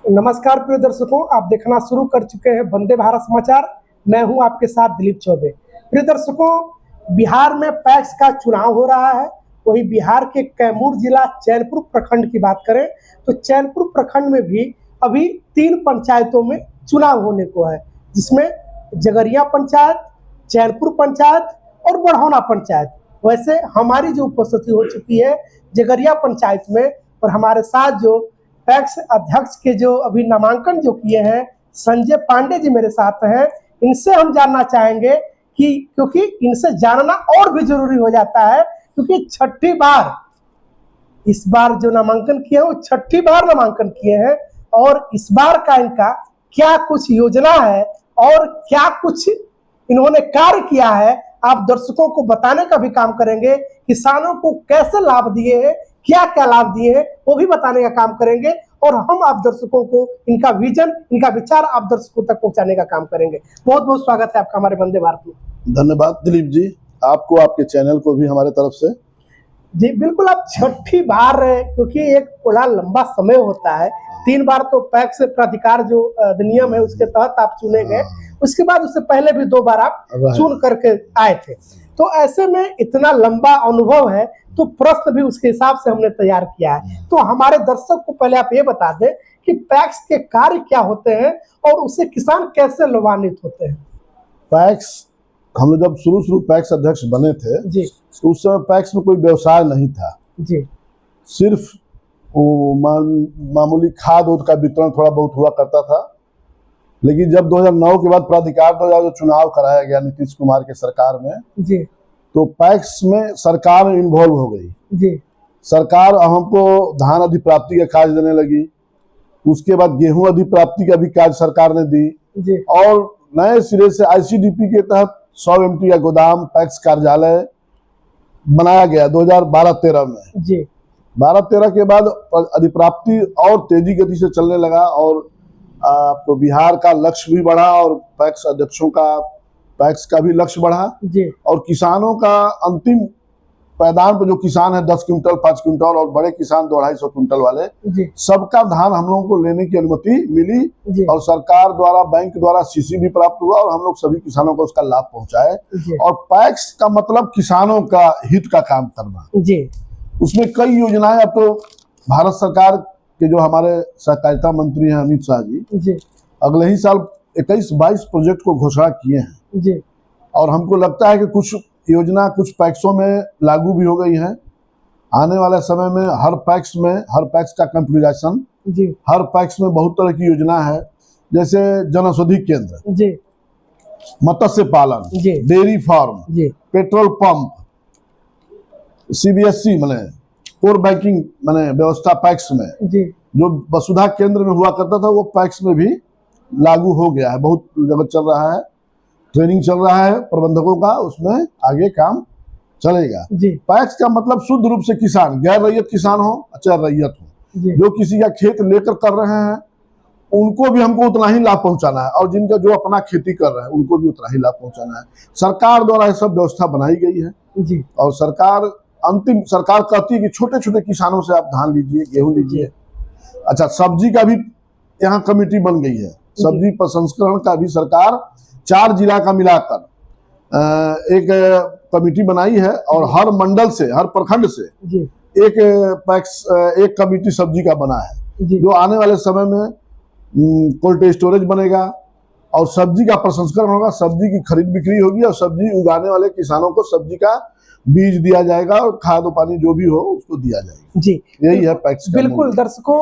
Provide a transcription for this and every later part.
नमस्कार प्रिय दर्शकों, आप देखना शुरू कर चुके हैं वंदे भारत समाचार। मैं हूं आपके साथ दिलीप चौबे। प्रिय दर्शकों, बिहार में पैक्स का चुनाव हो रहा है। वही बिहार के कैमूर जिला चैनपुर प्रखंड की बात करें तो चैनपुर प्रखंड में भी अभी 3 पंचायतों में चुनाव होने को है, जिसमें जगरिया पंचायत, चैनपुर पंचायत और बढ़ौना पंचायत। वैसे हमारी जो उपस्थिति हो चुकी है जगरिया पंचायत में, और हमारे साथ जो पैक्स अध्यक्ष के जो अभी नामांकन जो किए हैं संजय पांडे जी मेरे साथ हैं। इनसे हम जानना चाहेंगे कि क्योंकि इनसे जानना और भी जरूरी हो जाता है, क्योंकि छठी बार इस बार जो नामांकन किए हैं वो छठी बार नामांकन किए हैं, और इस बार का इनका क्या कुछ योजना है और क्या कुछ इन्होंने कार्य किया है, आप दर्शकों को बताने का भी काम करेंगे। किसानों को कैसे लाभ दिए हैं, क्या क्या लाभ दिए हैं, वो भी बताने का काम करेंगे, और हम आप दर्शकों को इनका विजन, इनका विचार आप दर्शकों तक पहुंचाने का काम करेंगे। बहुत बहुत स्वागत है आपका हमारे वंदे भारत में। धन्यवाद दिलीप जी, आपको, आपके चैनल को भी हमारे तरफ से। जी बिल्कुल, आप छठी बार, क्योंकि एक बड़ा लंबा समय होता है, 3 बार तो पैक्स प्राधिकार जो अधिनियम है उसके तहत आप चुने गए, उसके बाद उससे पहले भी 2 बार आप चुन करके आए थे। तो ऐसे में इतना लंबा अनुभव है, तो प्रश्न भी उसके हिसाब से हमने तैयार किया है। तो हमारे दर्शक को पहले आप ये बता दें कि पैक्स के कार्य क्या होते हैं और उससे किसान कैसे लाभान्वित होते हैं। पैक्स, हम लोग जब शुरू पैक्स अध्यक्ष बने थे जी, उस समय पैक्स में कोई व्यवसाय नहीं था जी, सिर्फ मामूली खाद उद का वितरण थोड़ा बहुत हुआ करता था। लेकिन जब 2009 के बाद प्राधिकार द्वारा जो चुनाव कराया गया नीतीश कुमार के सरकार में, जी, तो पैक्स में सरकार इन्वॉल्व हो गई। जी, सरकार हमको धान अधिप्राप्ति का कार्य देने लगी, उसके बाद गेहूं अधिप्राप्ति का भी कार्य सरकार ने दी, जी, और नए सिरे से आईसीडीपी के तहत 100 MT का गोदाम पैक्स कार्यालय बनाया गया 2012-13 में। जी, 12-13 के बाद अधिप्राप्ति और तेजी गति से चलने लगा, और आपको बिहार का लक्ष्य भी बढ़ा, और पैक्स अध्यक्षों का, पैक्स का भी लक्ष्य बढ़ा, जी, और किसानों का अंतिम पैदान पर जो किसान है 10 क्विंटल 5 क्विंटल, और बड़े किसान 200-250 क्विंटल वाले, जी, सबका धान हम लोगों को लेने की अनुमति मिली, जी, और सरकार द्वारा, बैंक द्वारा सीसी भी प्राप्त हुआ, और हम लोग सभी किसानों को उसका लाभ पहुंचाए। जी, और पैक्स का मतलब किसानों का हित का काम करना। जी, उसमें कई योजनाएं, अब तो भारत सरकार के जो हमारे सहकारिता मंत्री हैं अमित शाह जी, जी, अगले ही साल 21-22 प्रोजेक्ट को घोषणा किए हैं, जी, और हमको लगता है कि कुछ योजना कुछ पैक्सों में लागू भी हो गई है। आने वाले समय में हर पैक्स का कंप्यूटराइजेशन, जी, हर पैक्स में बहुत तरह की योजना है, जैसे जन औषधि केंद्र, जी, मत्स्य पालन, जी, डेयरी फार्म, जी, पेट्रोल पंप, CBSE माने कोर बैंकिंग माने व्यवस्था पैक्स में, जी, जो वसुधा केंद्र में हुआ करता था वो पैक्स में भी लागू हो गया है। बहुत जगह चल रहा है, ट्रेनिंग चल रहा है प्रबंधकों का, उसमें आगे काम चलेगा। जी, पैक्स का मतलब शुद्ध रूप से किसान, गैर रैयत किसान हो चाहे रैयत हो, जी, जो किसी का खेत लेकर कर रहे हैं उनको भी हमको उतना ही लाभ पहुंचाना है, और जिनका जो अपना खेती कर रहे हैं उनको भी उतना ही लाभ पहुंचाना है। सरकार द्वारा यह सब व्यवस्था बनाई गई है, जी, और सरकार कहती है कि छोटे छोटे किसानों से आप धान लीजिए, गेहूं लीजिए। अच्छा, सब्जी का भी यहाँ कमेटी बन गई है, सब्जी प्रसंस्करण का भी सरकार 4 जिला का मिलाकर एक कमेटी बनाई है, और हर मंडल से, हर प्रखंड से जी, एक कमेटी सब्जी का बना है, जी, जो आने वाले समय में कोल्ड स्टोरेज बनेगा, और सब्जी का प्रसंस्करण होगा, सब्जी की खरीद बिक्री होगी, और सब्जी उगाने वाले किसानों को सब्जी का बीज दिया जाएगा, और खाद पानी जो भी हो उसको दिया जाएगा। जी, यही है पैक्स का। बिल्कुल दर्शकों,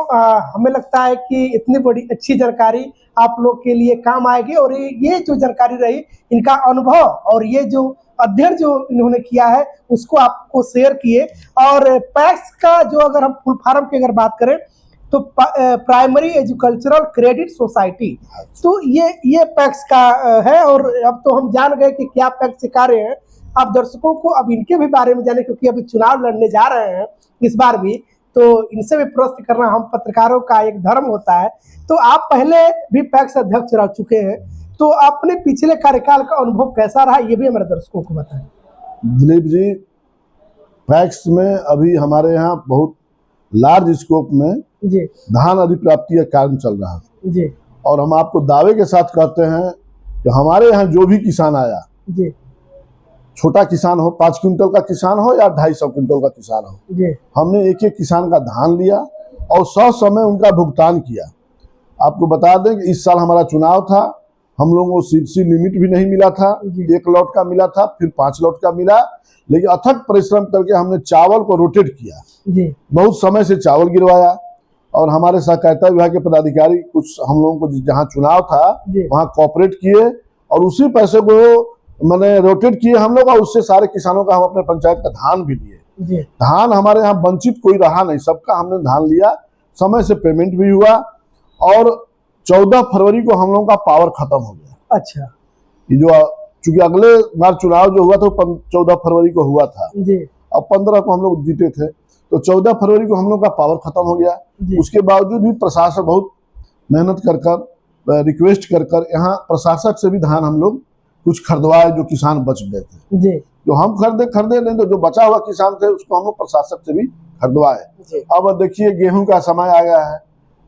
हमें लगता है कि इतनी बड़ी अच्छी जानकारी आप लोग के लिए काम आएगी, और ये जो जानकारी रही, इनका अनुभव और ये जो अध्ययन जो इन्होंने किया है उसको आपको शेयर किए। और पैक्स का जो, अगर हम फुल फॉर्म की अगर बात करें तो प्राइमरी एजुकेशनल क्रेडिट सोसाइटी, तो ये पैक्स का है। और अब तो हम जान गए कि क्या पैक्स के कार्य है। आप दर्शकों को अब इनके भी बारे में जाने, क्योंकि अभी चुनाव लड़ने जा रहे हैं इस बार भी, तो इनसे भी प्रश्न करना हम पत्रकारों का एक धर्म होता है। तो आप पहले भी पैक्स अध्यक्ष रह चुके हैं, तो अपने पिछले कार्यकाल का अनुभव कैसा रहा, ये भी हमारे दर्शकों को बताएं। दिलीप जी, पैक्स में अभी हमारे यहाँ बहुत लार्ज स्कोप में जी धान अधिप्राप्ति का कार्य चल रहा है। जी और हम आपको दावे के साथ कहते हैं कि हमारे यहाँ जो भी किसान आया, जी छोटा किसान हो, 5 क्विंटल का किसान हो या 250 क्विंटल का किसान हो, जी हमने एक एक किसान का धान लिया और समय उनका भुगतान किया। आपको बता दें कि इस साल हमारा चुनाव था, हम लोगों को सीसी लिमिट भी नहीं मिला था, जी। 1 लॉट का मिला था, फिर 5 लॉट का मिला, लेकिन अथक परिश्रम करके हमने चावल को रोटेट किया, जी बहुत समय से चावल गिरवाया। और हमारे सहकारिता विभाग के पदाधिकारी कुछ हम लोगों को जहाँ चुनाव था जी। वहाँ कॉपरेट किए और उसी पैसे को मैंने रोटेट किए हम लोग, और उससे सारे किसानों का हम अपने पंचायत का धान भी लिए। जी धान हमारे यहाँ वंचित कोई रहा नहीं, सबका हमने धान लिया, समय से पेमेंट भी हुआ। और 14 फरवरी को हम लोगों का पावर खत्म हो गया। अच्छा ये जो चूंकि अगले बार चुनाव जो हुआ था 14 फरवरी को हुआ था, जी अब 15 को हम लोग जीते थे, तो 14 फरवरी को हम लोग का पावर खत्म हो गया। जी। उसके बावजूद भी प्रशासन बहुत मेहनत कर रिक्वेस्ट कर यहाँ प्रशासक से भी धान हम लोग कुछ खरीदवाए, जो किसान बच गए थे। जी जो हम खरीदे नहीं, तो जो बचा हुआ किसान थे उसको हम लोग प्रशासक से भी खरीदवाए। जी अब देखिए गेहूं का समय आ गया है,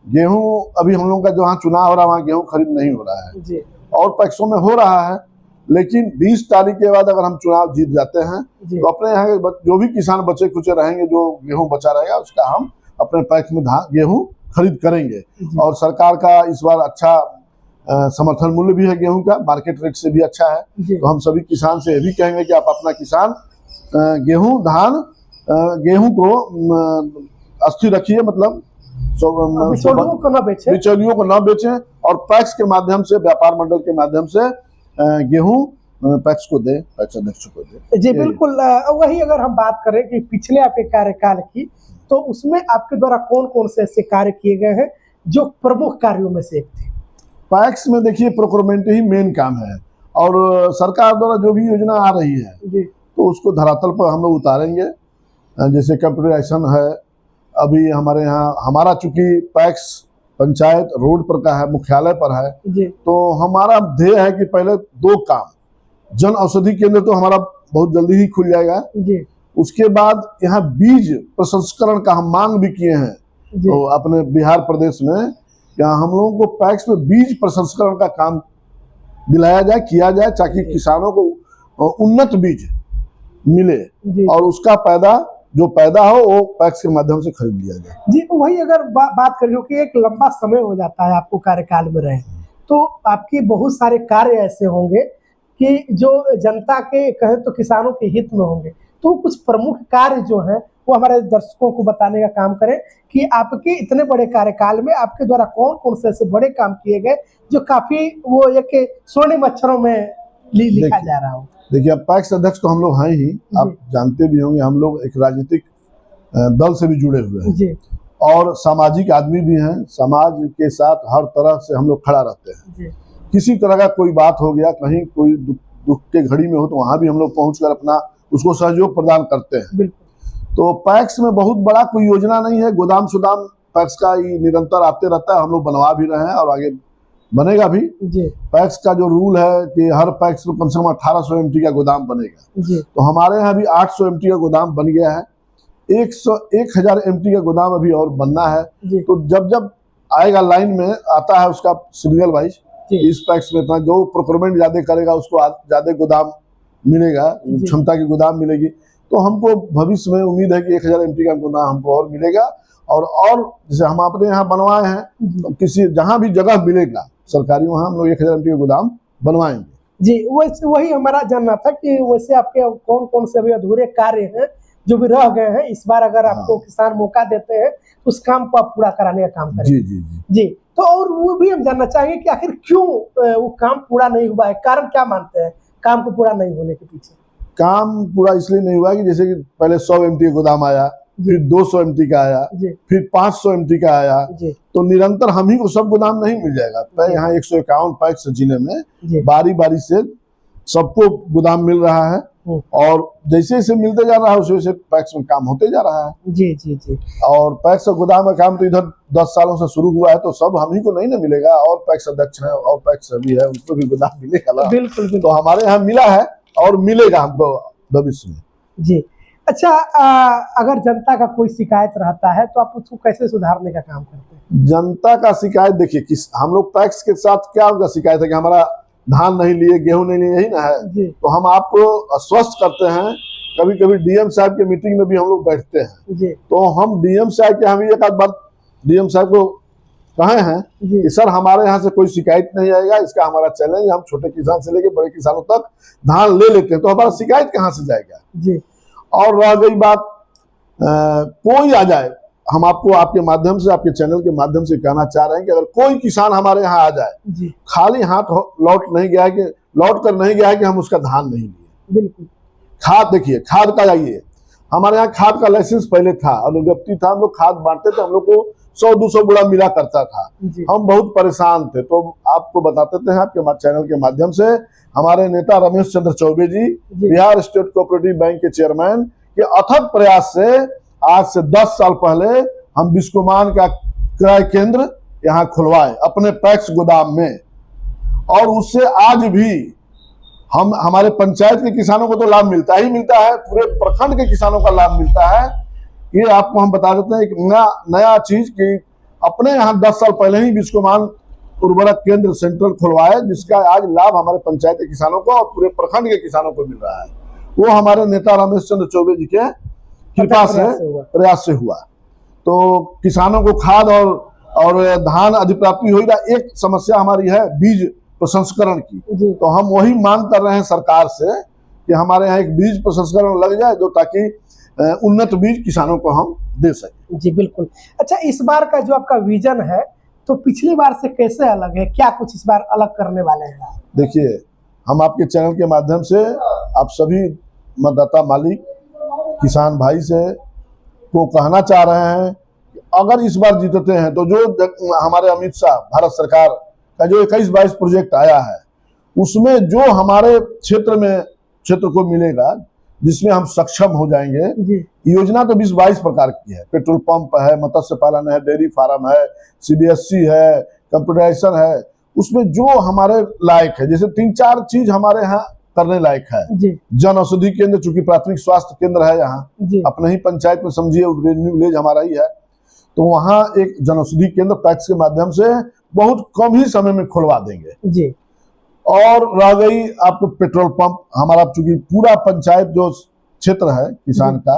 गेहूं अभी हम लोग का जहाँ चुनाव हो रहा है वहाँ गेहूं खरीद नहीं हो रहा है, जी और पैक्सों में हो रहा है, लेकिन 20 तारीख के बाद अगर हम चुनाव जीत जाते हैं जी। तो अपने यहाँ के जो भी किसान बचे खुचे रहेंगे, जो गेहूं बचा रहेगा उसका हम अपने पैक्स में गेहूं खरीद करेंगे। जी। और सरकार का इस बार अच्छा समर्थन मूल्य भी है गेहूं का, मार्केट रेट से भी अच्छा है। जी तो हम सभी किसान से ये भी कहेंगे कि आप अपना किसान गेहूं धान गेहूं को अस्थिर रखिए, मतलब बिचौलियों को न बेचे। बिचौलियों को न बेचें, और पैक्स के माध्यम से, व्यापार मंडल के माध्यम से गेहूं पैक्स को दे, पैक्स अध्यक्ष को दे। जी बिल्कुल। वही अगर हम बात करें कि पिछले आपके कार्यकाल की, तो उसमें आपके द्वारा कौन कौन से ऐसे कार्य किए गए हैं जो प्रमुख कार्यों में से एक थे? पैक्स में देखिए प्रोक्योरमेंट ही मेन काम है, और सरकार द्वारा जो भी योजना आ रही है जी तो उसको धरातल पर हम लोग उतारेंगे। जैसे कंप्यूटराइजेशन है, अभी हमारे यहाँ हमारा चूंकि पैक्स पंचायत रोड पर का है, मुख्यालय पर है, जी तो हमारा ध्येय है कि पहले 2 काम, जन औषधि केंद्र तो हमारा बहुत जल्दी ही खुल जाएगा, जी उसके बाद यहाँ बीज प्रसंस्करण का हम मांग भी किए हैं। जी तो अपने बिहार प्रदेश में यहाँ हम लोगों को पैक्स में बीज प्रसंस्करण का काम दिलाया जाए, किया जाए, ताकि किसानों को उन्नत बीज मिले जी और उसका जो पैदा हो वो पैक्स के माध्यम से खरीद लिया जाए। जी। वही अगर बात करें, क्योंकि एक लंबा समय हो जाता है आपको कार्यकाल में रहे, तो आपके बहुत सारे कार्य ऐसे होंगे कि जो जनता के कहें तो किसानों के हित में होंगे, तो कुछ प्रमुख कार्य जो हैं वो हमारे दर्शकों को बताने का काम करें कि आपके इतने बड़े कार्यकाल में आपके द्वारा कौन कौन से ऐसे बड़े काम किए गए जो काफी वो एक स्वर्णिम अक्षरों में लिखा जा रहा हो। देखिए, अब पैक्स अध्यक्ष तो हम लोग हैं ही, आप जानते भी होंगे, हम लोग एक राजनीतिक दल से भी जुड़े हुए हैं जी और सामाजिक आदमी भी हैं। समाज के साथ हर तरह से हम लोग खड़ा रहते हैं। जी किसी तरह का कोई बात हो गया, कहीं कोई दुख के घड़ी में हो, तो वहां भी हम लोग पहुंचकर अपना उसको सहयोग प्रदान करते हैं। बिल्कुल। तो पैक्स में बहुत बड़ा कोई योजना नहीं है, गोदाम सुदाम पैक्स का ही निरंतर आते रहता है, हम लोग बनवा भी रहे हैं और आगे बनेगा भी। जी पैक्स का जो रूल है कि हर पैक्स में कम से कम 1800 MT का गोदाम बनेगा, जी तो हमारे यहाँ भी 800 MT का गोदाम बन गया है। 1000 MT का गोदाम अभी और बनना है। जी तो जब जब आएगा लाइन में आता है उसका सीरियल वाइज, इस पैक्स में इतना जो प्रोक्योरमेंट ज्यादा करेगा उसको ज्यादा गोदाम मिलेगा, क्षमता की गोदाम मिलेगी। तो हमको भविष्य में उम्मीद है कि 1000 MT का गोदाम हमको और मिलेगा। और जैसे हम अपने यहाँ बनवाए हैं, तो किसी जहाँ भी जगह मिलेगा सरकारी, वहाँ हम लोग 1000 MT का गोदाम बनवाएंगे। जी वही हमारा जानना था कि वैसे आपके कौन कौन से अभी अधूरे कार्य हैं जो भी रह गए हैं, इस बार अगर आपको किसान मौका देते हैं तो उस काम को आप पूरा कराने का काम करें। जी जी जी जी। तो और वो भी हम जानना चाहेंगे कि आखिर क्यों वो काम पूरा नहीं हुआ है, कारण क्या मानते हैं काम को पूरा नहीं होने के पीछे? काम पूरा इसलिए नहीं हुआ कि जैसे कि पहले 100 MT का गोदाम आया, फिर 200 MT का आया, फिर 500 MT का आया, तो निरंतर हम ही को सब गोदाम नहीं मिल जाएगा। तो यहाँ 151 पैक्स जिले में बारी बारी से सबको गोदाम मिल रहा है, और जैसे जैसे मिलते जा रहा है वैसे वैसे पैक्स में काम होते जा रहा है। जी जी जी। और पैक्स और गोदाम का काम तो इधर 10 सालों से शुरू हुआ है, तो सब हम ही को नहीं ना मिलेगा, और पैक्स अध्यक्ष है और पैक्स भी है, उनको भी गोदाम मिलेगा। बिल्कुल। तो हमारे यहाँ मिला है और मिलेगा हमको भविष्य में। जी। अच्छा, अगर जनता का कोई शिकायत रहता है तो आप उसको कैसे सुधारने का काम करते हैं? जनता का शिकायत देखिए, किस हम लोग पैक्स के साथ क्या उनका शिकायत है कि हमारा धान नहीं लिए, गेहूं नहीं लिए, यही ना है। जी तो हम आपको आश्वस्त करते हैं, कभी कभी डीएम साहब के मीटिंग में भी हम लोग बैठते हैं, जी तो हम डीएम साहब के हम एक आध बार डीएम साहब को कहे हैं जी कि सर हमारे यहाँ से कोई शिकायत नहीं आएगा, इसका हमारा चैलेंज, हम छोटे किसान से लेकर बड़े किसानों तक धान ले लेते हैं, तो हमारा शिकायत कहाँ से जाएगा। जी और रह गई बात कोई आ जाए, हम आपको आपके माध्यम से, आपके चैनल के माध्यम से कहना चाह रहे हैं कि अगर कोई किसान हमारे यहाँ आ जाए, जी खाली हाथ लौट कर नहीं गया है कि हम उसका धान नहीं लिए। बिल्कुल। खाद देखिए, खाद का जाइए, हमारे यहाँ खाद का लाइसेंस पहले था, अनुज्ञप्ति था, हम लोग खाद बांटते थे, हम लोग को 100-200 बुरा मिला करता था, जी हम बहुत परेशान थे। तो आपको बताते थे आपके चैनल के माध्यम से, हमारे नेता रमेश चंद्र चौबे जी, बिहार स्टेट कोऑपरेटिव बैंक के चेयरमैन के अथक प्रयास से आज से 10 साल पहले हम बिस्कोमान का क्रय केंद्र यहाँ खुलवाए अपने पैक्स गोदाम में, और उससे आज भी हम हमारे पंचायत के किसानों को तो लाभ मिलता ही मिलता है, पूरे प्रखंड के किसानों का लाभ मिलता है। ये आपको हम बता देते हैं एक नया चीज कि अपने यहाँ 10 साल पहले ही बिस्कोमान उर्वरक केंद्र सेंट्रल खुलवाया, जिसका आज लाभ हमारे पंचायत के किसानों को और पूरे प्रखंड के किसानों को मिल रहा है। वो हमारे नेता रमेश चंद्र चौबे जी के कृपा से, प्रयास से हुआ। तो किसानों को खाद और धान अधिप्राप्ति होगी। एक समस्या हमारी है बीज प्रसंस्करण की, तो हम वही मांग कर रहे हैं सरकार से कि हमारे यहाँ एक बीज प्रसंस्करण लग जाए, जो ताकि उन्नत बीज किसानों को हम दे सकें। जी बिल्कुल। अच्छा, इस बार का जो आपका विजन है तो पिछली बार से कैसे अलग है, क्या कुछ इस बार अलग करने वाले हैं? देखिए, हम आपके चैनल के माध्यम से आप सभी मतदाता मालिक किसान भाई से को कहना चाह रहे हैं कि अगर इस बार जीतते हैं तो जो हमारे अमित शाह भारत सरकार का जो 21-22 प्रोजेक्ट आया है, उसमें जो हमारे क्षेत्र को मिलेगा, जिसमें हम सक्षम हो जाएंगे। योजना तो 20-22 प्रकार की है, पेट्रोल पंप है, मत्स्य पालन है, डेयरी फार्म है, CBSE है, कंप्यूटराइजेशन है, उसमें जो हमारे लायक है, जैसे 3-4 चीज हमारे यहाँ करने लायक है। जन औषधि केंद्र, चूंकि प्राथमिक स्वास्थ्य केंद्र है यहाँ अपने ही पंचायत में, समझिए रेवेन्यू विलेज हमारा ही है, तो वहाँ एक जन औषधि केंद्र पैक्स के माध्यम से बहुत कम ही समय में खुलवा देंगे। और रह गई आपको पेट्रोल पंप, हमारा चूंकि पूरा पंचायत जो क्षेत्र है किसान का,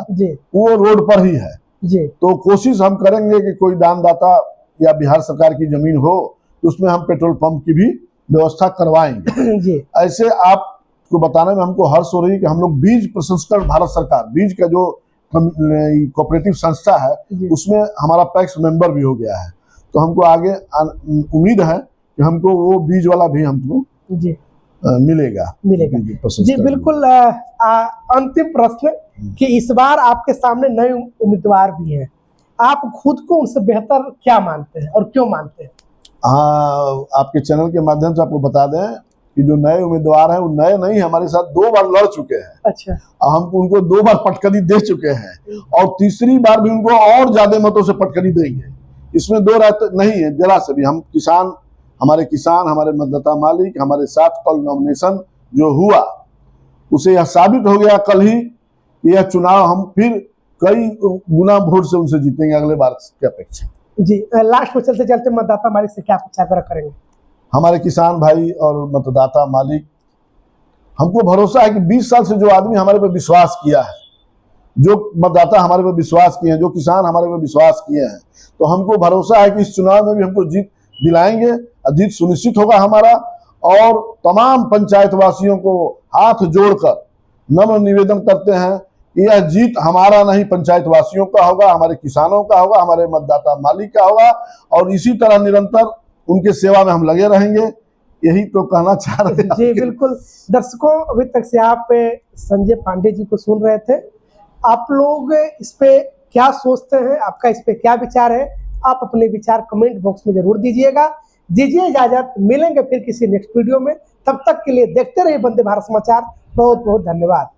वो रोड पर ही है, तो कोशिश हम करेंगे कि कोई दानदाता या बिहार सरकार की जमीन हो तो उसमें हम पेट्रोल पंप की भी व्यवस्था करवाएंगे। ऐसे आपको बताने में हमको हर्ष हो रही है कि हम लोग बीज प्रसंस्करण, भारत सरकार बीज का जो कोऑपरेटिव संस्था है, उसमें हमारा पैक्स मेंबर भी हो गया है, तो हमको आगे उम्मीद है कि हमको वो बीज वाला भी हमको मिलेगा। जी बिल्कुल। अंतिम प्रश्न कि इस बार आपके सामने नए उम्मीदवार भी हैं, आप खुद को उनसे बेहतर क्या मानते हैं और क्यों मानते हैं? हाँ, आपके चैनल के माध्यम से आपको बता दें कि जो नए उम्मीदवार हैं वो नए नहीं, हमारे साथ 2 बार लड़ चुके हैं। अच्छा। हम उनको 2 बार पटकनी दे चुके हैं और तीसरी बार भी उनको और ज्यादा मतों से पटकनी देंगे, इसमें 2 राय नहीं है जरा से भी। हम हमारे मतदाता मालिक, हमारे साथ कल नॉमिनेशन जो हुआ उसे यह साबित हो गया कल ही, यह चुनाव हम फिर कई गुना वोट से उनसे जीतेंगे अगले बार की अपेक्षा। जी, लास्ट में चलते चलते मतदाता मालिक से क्या कुछ आग्रह करेंगे? हमारे किसान भाई और मतदाता मालिक, हमको भरोसा है कि 20 साल से जो आदमी हमारे पर विश्वास किया है, जो मतदाता हमारे पर विश्वास किए हैं, जो किसान हमारे पर विश्वास किए हैं, तो हमको भरोसा है कि इस चुनाव में भी हमको जीत दिलाएंगे, जीत सुनिश्चित होगा हमारा। और तमाम पंचायत वासियों को हाथ जोड़कर नम्र निवेदन करते हैं कि यह जीत हमारा नहीं, पंचायत वासियों का होगा, हमारे किसानों का होगा, हमारे मतदाता मालिक का होगा, और इसी तरह निरंतर उनके सेवा में हम लगे रहेंगे, यही तो कहना चाह रहे हैं। जी बिल्कुल। दर्शकों, अभी तक से आप संजय पांडे जी को सुन रहे थे। आप लोग इस पे क्या सोचते हैं, आपका इस पे क्या विचार है, आप अपने विचार कमेंट बॉक्स में जरूर दीजिएगा। दीजिए इजाजत, मिलेंगे फिर किसी नेक्स्ट वीडियो में, तब तक के लिए देखते रहिए वंदे भारत समाचार। बहुत बहुत धन्यवाद।